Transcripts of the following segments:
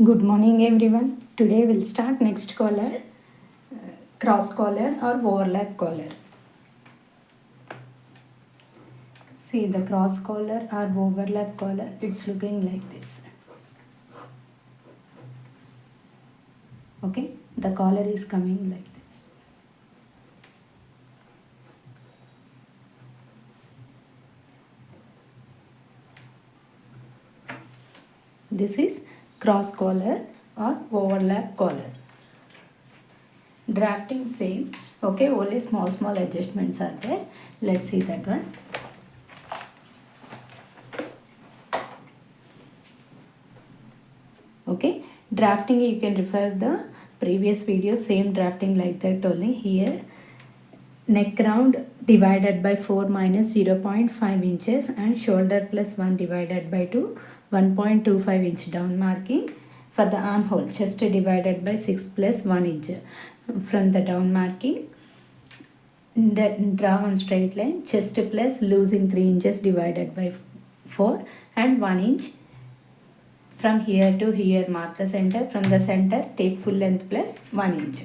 Good morning everyone. Today we'll start next collar, cross collar or overlap collar. See the cross collar or overlap collar, it's looking like this. Okay, the collar is coming like this. This is cross collar or overlap collar. Drafting same. Okay, only small adjustments are there. Let's see that one. Okay, drafting you can refer the previous video, same drafting like that only. Here neck round divided by 4 minus 0.5 inches and shoulder plus 1 divided by 2, 1.25 inch down marking. For the armhole, chest divided by 6 plus 1 inch from the down marking. Draw one straight line, chest plus losing 3 inches divided by 4 and 1 inch. From here to here mark the center. From the center take full length plus 1 inch.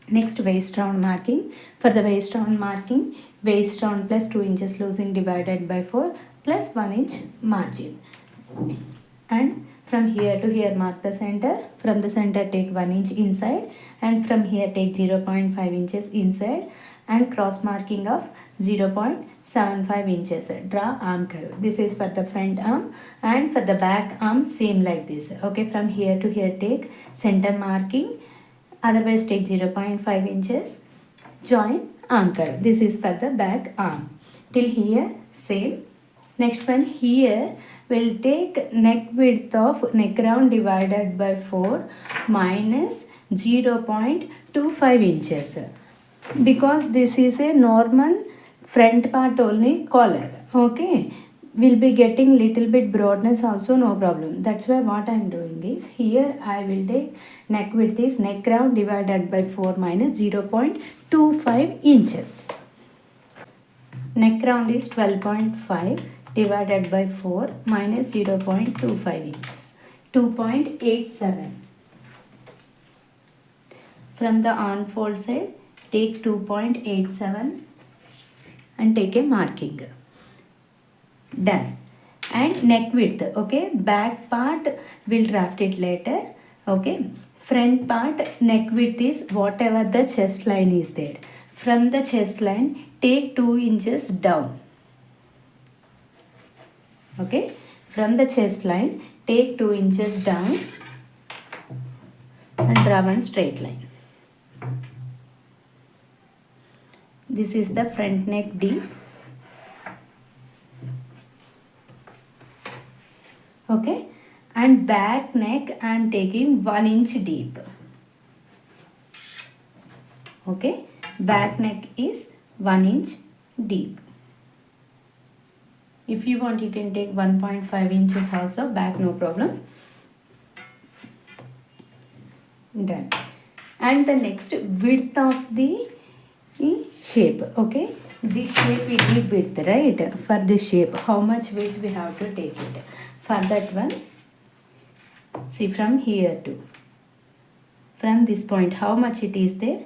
Next waist round marking. For the waist round marking, waist round plus 2 inches losing divided by 4 plus 1 inch margin. And from here to here mark the center. From the center take 1 inch inside and from here take 0.5 inches inside and cross marking of 0.75 inches. Draw arm curve. This is for the front arm and for the back arm same like this. Okay, from here to here take center marking, otherwise take 0.5 inches. Join arm curve. This is for the back arm. Till here same. Next one, here we'll take neck width of neck round divided by 4 minus 0.25 inches. Because this is a normal front part only collar. Okay, we'll be getting little bit broadness also, no problem. That's why what I'm doing is here I will take neck width is neck round divided by 4 minus 0.25 inches. Neck round is 12.5 divided by 4 minus 0.25 inches, 2.87. From the armhole side take 2.87 and take a marking. Done. And neck width, okay, back part we'll draft it later. Okay, front part neck width is whatever the chest line is there. From the chest line take 2 inches down. Okay, from the chest line take 2 inches down and draw one straight line. This is the front neck deep. Okay, and back neck I am taking 1 inch deep. Okay, back neck is 1 inch deep. If you want you can take 1.5 inches also, back no problem. Done. And the next width of the shape. Okay, this shape we need width, right? For this shape how much width we have to take it. For that one, see from here to from this point how much it is there,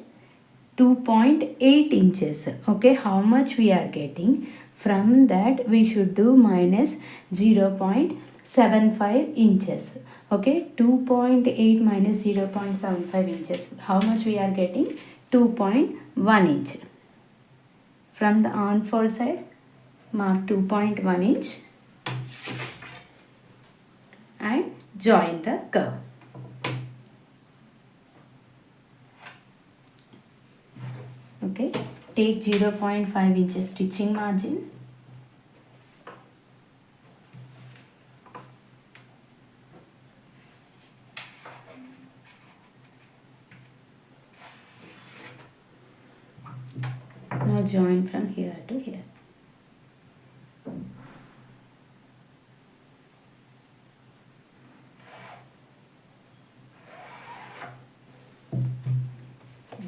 2.8 inches. Okay, how much we are getting, from that we should do minus 0.75 inches. Okay, 2.8 minus 0.75 inches, how much we are getting, 2.1 inch. From the armhole side mark 2.1 inch and join the curve. Okay, take 0.5 inches stitching margin. Now join from here to here.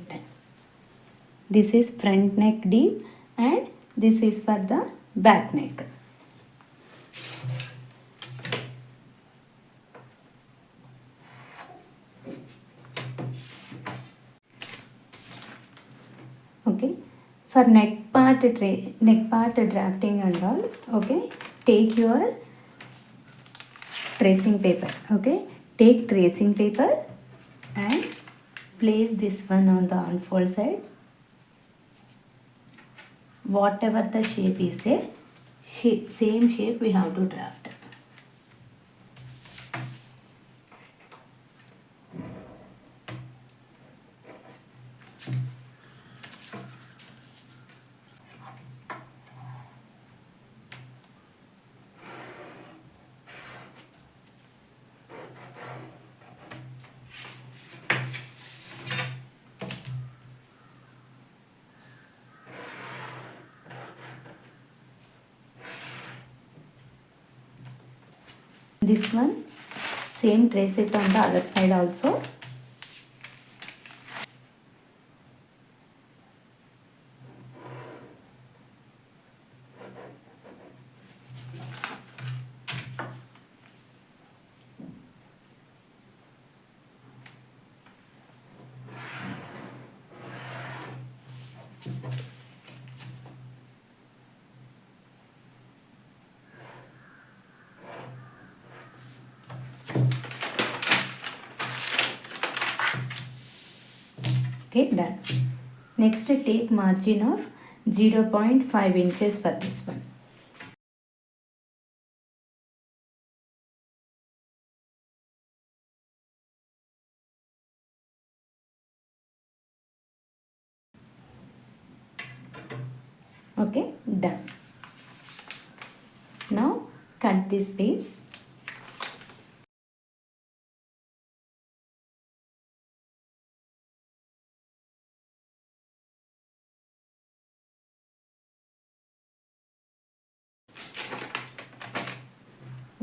Done. This is front neck deep and this is for the back neck. For neck part drafting and all, okay, take your tracing paper, okay, take tracing paper and place this one on the unfold side. Whatever the shape is there, same shape we have to draft. This one, same, trace it on the other side also. Okay, done. Next, take margin of 0.5 inches for this one. Okay, done. Now cut this piece.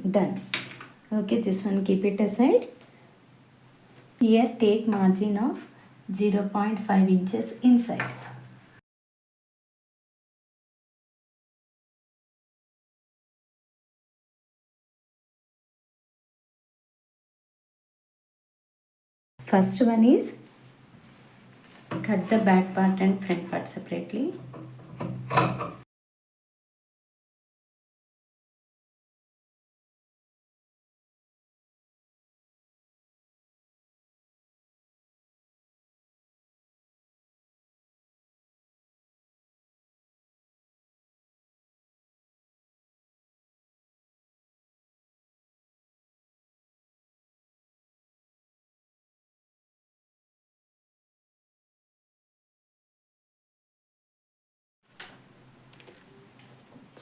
Done. Okay, this one keep it aside. Here take margin of 0.5 inches inside. First one is cut the back part and front part separately.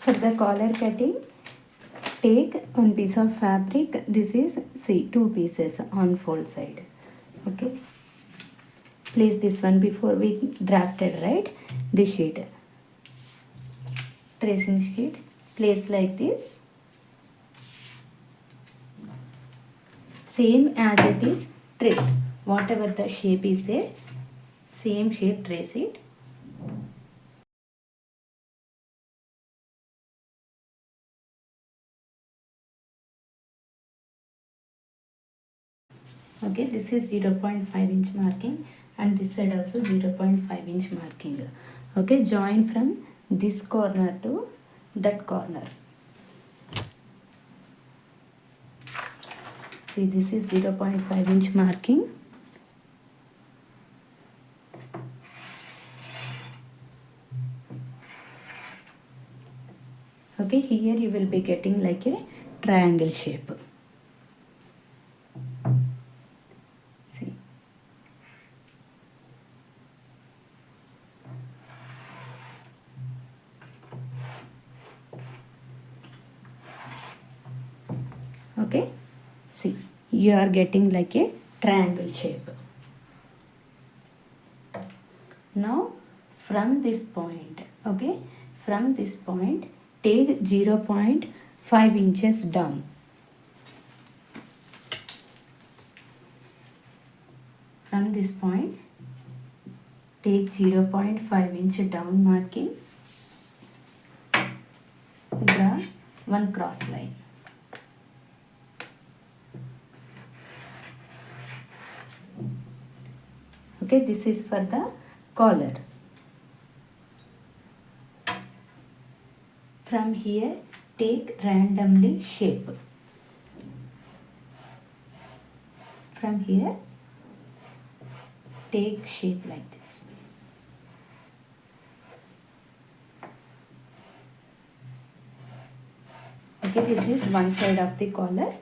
For the collar cutting, take one piece of fabric. This is, see, two pieces on fold side. Okay, place this one before we drafted, right? This sheet, tracing sheet, place like this, same as it is. Trace whatever the shape is there, same shape, trace it. Okay, this is 0.5 inch marking and this side also 0.5 inch marking. Okay, join from this corner to that corner. See, this is 0.5 inch marking. Okay, here you will be getting like a triangle shape. See. Okay, see, you are getting like a triangle shape. Now from this point, okay, from this point take 0.5 inches down. From this point take 0.5 inch down marking, draw one cross line. Okay, this is for the collar. from here take randomly shape. From here take shape like this. Okay, this is one side of the collar.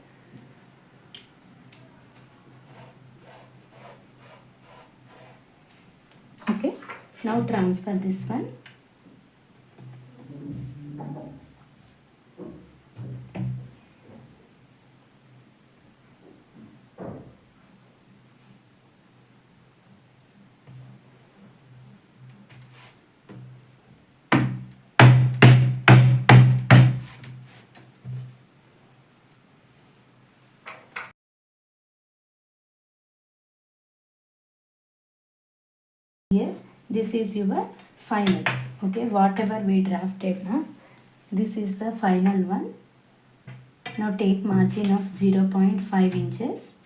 Okay, now transfer this one. Here this is your final. Okay, whatever we drafted now, this is the final one. Now take margin of 0.5 inches.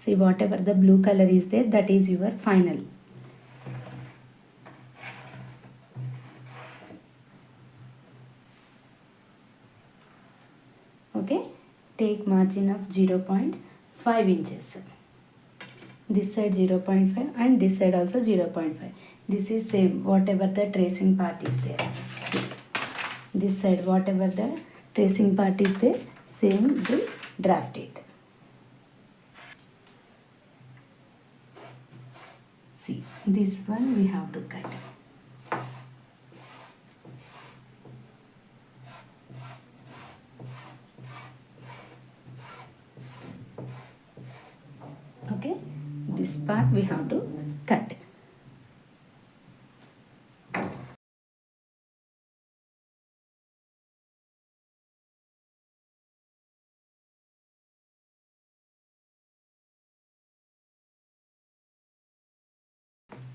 See, whatever the blue color is there, that is your final. Okay, take margin of 0.5 inches. This side 0.5 and this side also 0.5. This is same, whatever the tracing part is there. See, this side whatever the tracing part is there, same will draft it. See, this one we have to cut. Okay, this part we have to cut.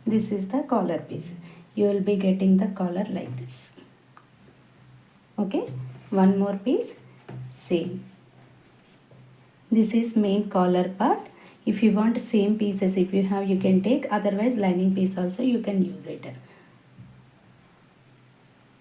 This is the collar piece. You will be getting the collar like this. Okay, one more piece, same. This is main collar part. If you want same pieces, if you have, you can take, otherwise lining piece also you can use it.